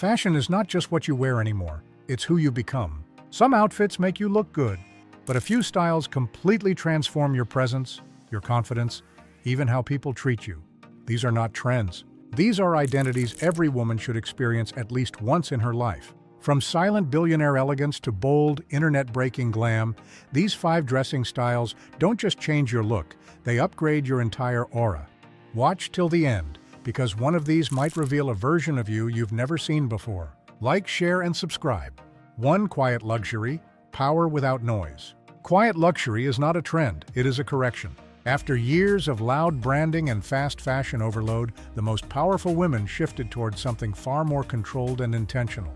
Fashion is not just what you wear anymore, it's who you become. Some outfits make you look good, but a few styles completely transform your presence, your confidence, even how people treat you. These are not trends. These are identities every woman should experience at least once in her life. From silent billionaire elegance to bold, internet-breaking glam, these 5 dressing styles don't just change your look, they upgrade your entire aura. Watch till the end, because one of these might reveal a version of you you've never seen before. Like, share, and subscribe. 1. Quiet luxury, power without noise. Quiet luxury is not a trend, it is a correction. After years of loud branding and fast fashion overload, the most powerful women shifted towards something far more controlled and intentional.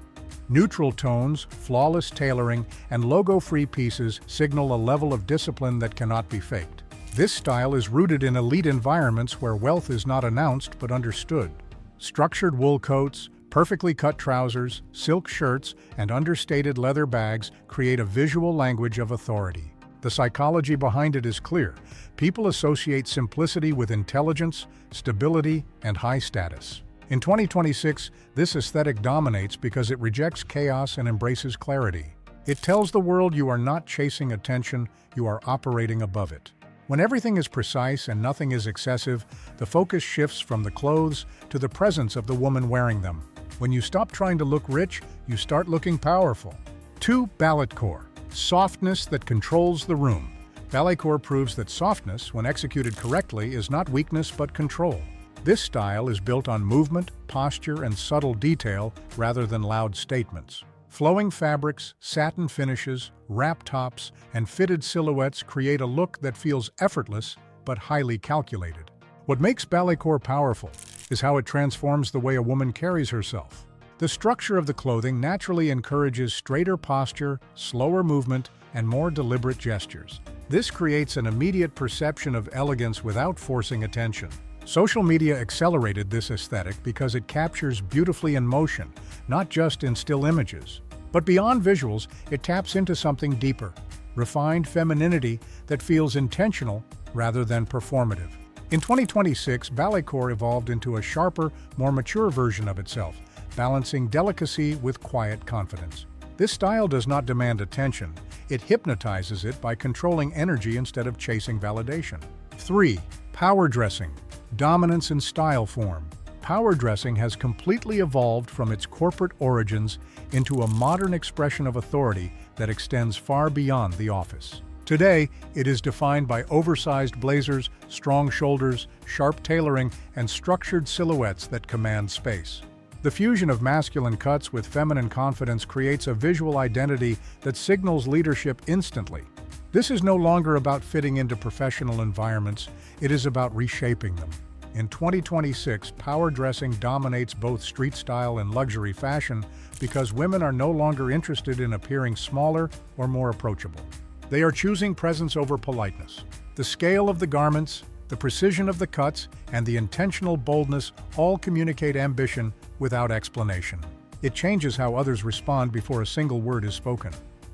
Neutral tones, flawless tailoring, and logo-free pieces signal a level of discipline that cannot be faked. This style is rooted in elite environments where wealth is not announced but understood. Structured wool coats, perfectly cut trousers, silk shirts, and understated leather bags create a visual language of authority. The psychology behind it is clear. People associate simplicity with intelligence, stability, and high status. In 2026, this aesthetic dominates because it rejects chaos and embraces clarity. It tells the world you are not chasing attention, you are operating above it. When everything is precise and nothing is excessive, the focus shifts from the clothes to the presence of the woman wearing them. When you stop trying to look rich, you start looking powerful. 2. Balletcore. Softness that controls the room. Balletcore proves that softness, when executed correctly, is not weakness but control. This style is built on movement, posture, and subtle detail rather than loud statements. Flowing fabrics, satin finishes, wrap tops, and fitted silhouettes create a look that feels effortless but highly calculated. What makes balletcore powerful is how it transforms the way a woman carries herself. The structure of the clothing naturally encourages straighter posture, slower movement, and more deliberate gestures. This creates an immediate perception of elegance without forcing attention. Social media accelerated this aesthetic because it captures beautifully in motion, not just in still images. But beyond visuals, it taps into something deeper, refined femininity that feels intentional rather than performative. In 2026, balletcore evolved into a sharper, more mature version of itself, balancing delicacy with quiet confidence. This style does not demand attention, it hypnotizes it by controlling energy instead of chasing validation. 3. Power dressing. Dominance in style form. Power dressing has completely evolved from its corporate origins into a modern expression of authority that extends far beyond the office. Today, it is defined by oversized blazers, strong shoulders, sharp tailoring, and structured silhouettes that command space. The fusion of masculine cuts with feminine confidence creates a visual identity that signals leadership instantly. This is no longer about fitting into professional environments, it is about reshaping them. In 2026, power dressing dominates both street style and luxury fashion because women are no longer interested in appearing smaller or more approachable. They are choosing presence over politeness. The scale of the garments, the precision of the cuts, and the intentional boldness all communicate ambition without explanation. It changes how others respond before a single word is spoken.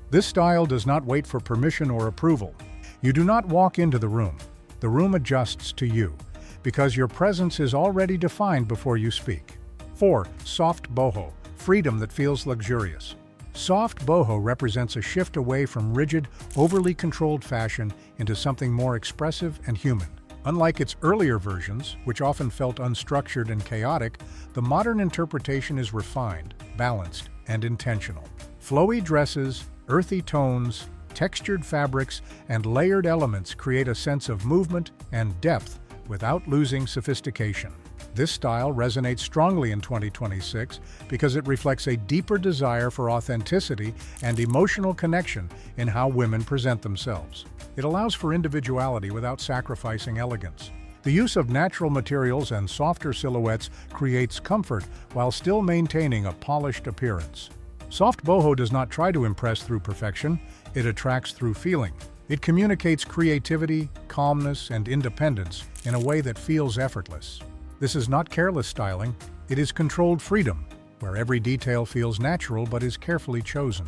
This style does not wait for permission or approval. You do not walk into the room adjusts to you, because your presence is already defined before you speak. 4. Soft boho, freedom that feels luxurious. Soft boho represents a shift away from rigid, overly controlled fashion into something more expressive and human. Unlike its earlier versions, which often felt unstructured and chaotic, the modern interpretation is refined, balanced, and intentional. Flowy dresses, earthy tones, textured fabrics, and layered elements create a sense of movement and depth without losing sophistication. This style resonates strongly in 2026 because it reflects a deeper desire for authenticity and emotional connection in how women present themselves. It allows for individuality without sacrificing elegance. The use of natural materials and softer silhouettes creates comfort while still maintaining a polished appearance. Soft boho does not try to impress through perfection, it attracts through feeling. It communicates creativity, calmness, and independence in a way that feels effortless. This is not careless styling, it is controlled freedom, where every detail feels natural but is carefully chosen.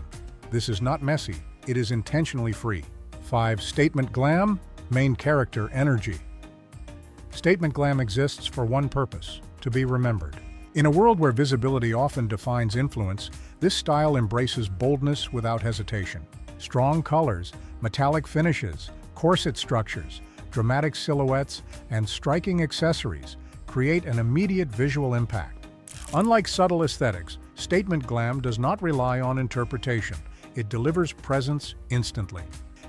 This is not messy, it is intentionally free. 5. Statement glam, main character energy. Statement glam exists for one purpose: to be remembered. In a world where visibility often defines influence, this style embraces boldness without hesitation. Strong colors, metallic finishes, corset structures, dramatic silhouettes, and striking accessories create an immediate visual impact. Unlike subtle aesthetics, statement glam does not rely on interpretation. It delivers presence instantly.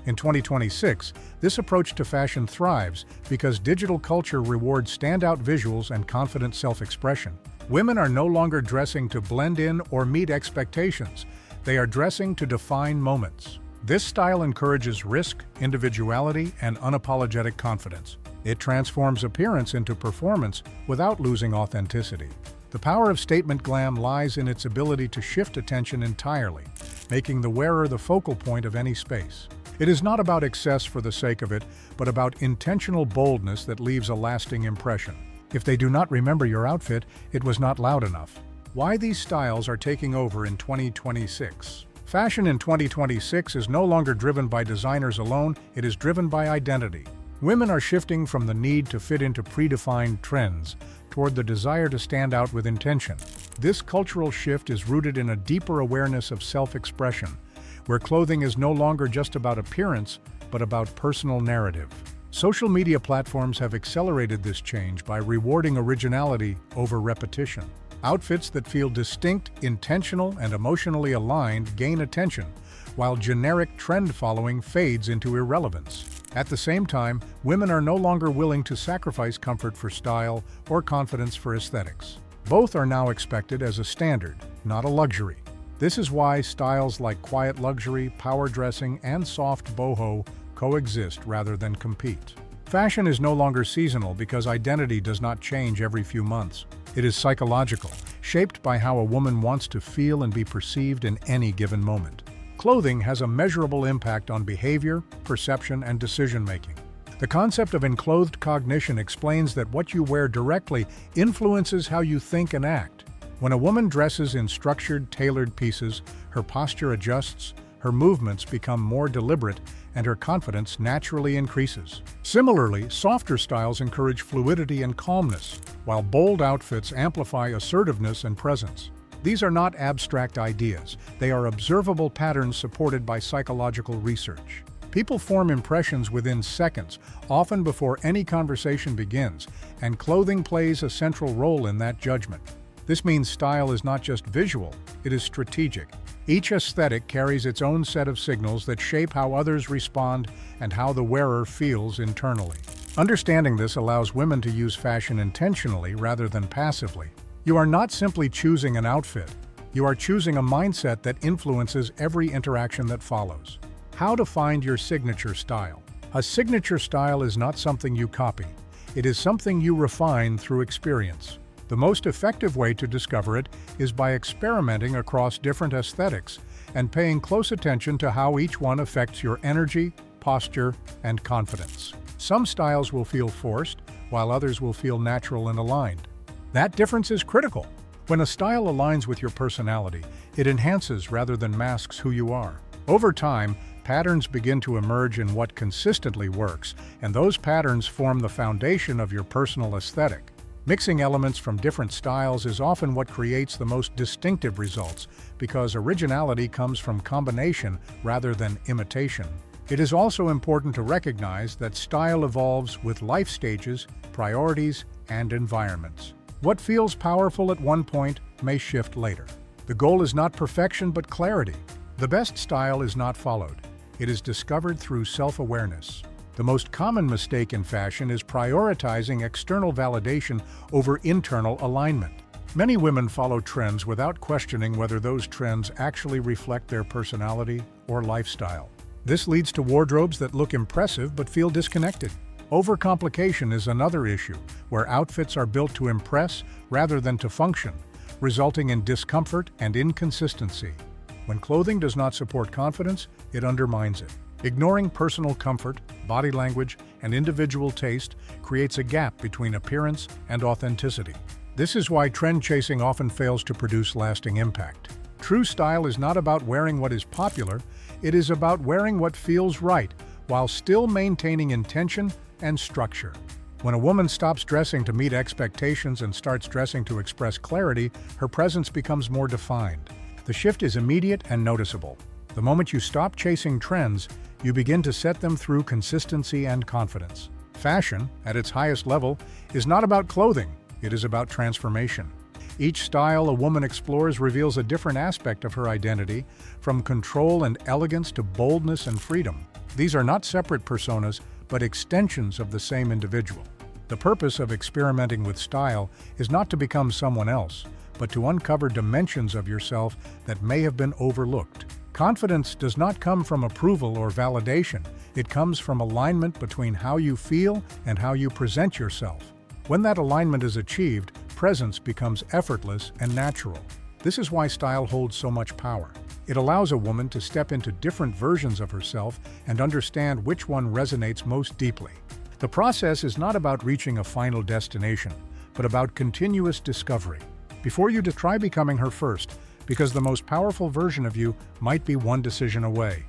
In 2026, this approach to fashion thrives because digital culture rewards standout visuals and confident self-expression. Women are no longer dressing to blend in or meet expectations. They are dressing to define moments. This style encourages risk, individuality, and unapologetic confidence. It transforms appearance into performance without losing authenticity. The power of statement glam lies in its ability to shift attention entirely, making the wearer the focal point of any space. It is not about excess for the sake of it, but about intentional boldness that leaves a lasting impression. If they do not remember your outfit, it was not loud enough. Why these styles are taking over in 2026. Fashion in 2026 is no longer driven by designers alone, it is driven by identity. Women are shifting from the need to fit into predefined trends toward the desire to stand out with intention. This cultural shift is rooted in a deeper awareness of self-expression, where clothing is no longer just about appearance, but about personal narrative. Social media platforms have accelerated this change by rewarding originality over repetition. Outfits that feel distinct, intentional, and emotionally aligned gain attention, while generic trend following fades into irrelevance. At the same time, women are no longer willing to sacrifice comfort for style or confidence for aesthetics. Both are now expected as a standard, not a luxury. This is why styles like quiet luxury, power dressing, and soft boho coexist rather than compete. Fashion is no longer seasonal because identity does not change every few months. It is psychological, shaped by how a woman wants to feel and be perceived in any given moment. Clothing has a measurable impact on behavior, perception, and decision-making. The concept of enclothed cognition explains that what you wear directly influences how you think and act. When a woman dresses in structured, tailored pieces, her posture adjusts, her movements become more deliberate, and her confidence naturally increases. Similarly, softer styles encourage fluidity and calmness, while bold outfits amplify assertiveness and presence. These are not abstract ideas, they are observable patterns supported by psychological research. People form impressions within seconds, often before any conversation begins, and clothing plays a central role in that judgment. This means style is not just visual, it is strategic. Each aesthetic carries its own set of signals that shape how others respond and how the wearer feels internally. Understanding this allows women to use fashion intentionally rather than passively. You are not simply choosing an outfit, you are choosing a mindset that influences every interaction that follows. How to find your signature style. A signature style is not something you copy. It is something you refine through experience. The most effective way to discover it is by experimenting across different aesthetics and paying close attention to how each one affects your energy, posture, and confidence. Some styles will feel forced, while others will feel natural and aligned. That difference is critical. When a style aligns with your personality, it enhances rather than masks who you are. Over time, patterns begin to emerge in what consistently works, and those patterns form the foundation of your personal aesthetic. Mixing elements from different styles is often what creates the most distinctive results, because originality comes from combination rather than imitation. It is also important to recognize that style evolves with life stages, priorities, and environments. What feels powerful at one point may shift later. The goal is not perfection but clarity. The best style is not followed. It is discovered through self-awareness. The most common mistake in fashion is prioritizing external validation over internal alignment. Many women follow trends without questioning whether those trends actually reflect their personality or lifestyle. This leads to wardrobes that look impressive but feel disconnected. Overcomplication is another issue, where outfits are built to impress rather than to function, resulting in discomfort and inconsistency. When clothing does not support confidence, it undermines it. Ignoring personal comfort, body language, and individual taste creates a gap between appearance and authenticity. This is why trend chasing often fails to produce lasting impact. True style is not about wearing what is popular, it is about wearing what feels right, while still maintaining intention and structure. When a woman stops dressing to meet expectations and starts dressing to express clarity, her presence becomes more defined. The shift is immediate and noticeable. The moment you stop chasing trends, you begin to set them through consistency and confidence. Fashion, at its highest level, is not about clothing, it is about transformation. Each style a woman explores reveals a different aspect of her identity, from control and elegance to boldness and freedom. These are not separate personas, but extensions of the same individual. The purpose of experimenting with style is not to become someone else, but to uncover dimensions of yourself that may have been overlooked. Confidence does not come from approval or validation. It comes from alignment between how you feel and how you present yourself. When that alignment is achieved, presence becomes effortless and natural. This is why style holds so much power. It allows a woman to step into different versions of herself and understand which one resonates most deeply. The process is not about reaching a final destination, but about continuous discovery. Before you try becoming her first, because the most powerful version of you might be one decision away.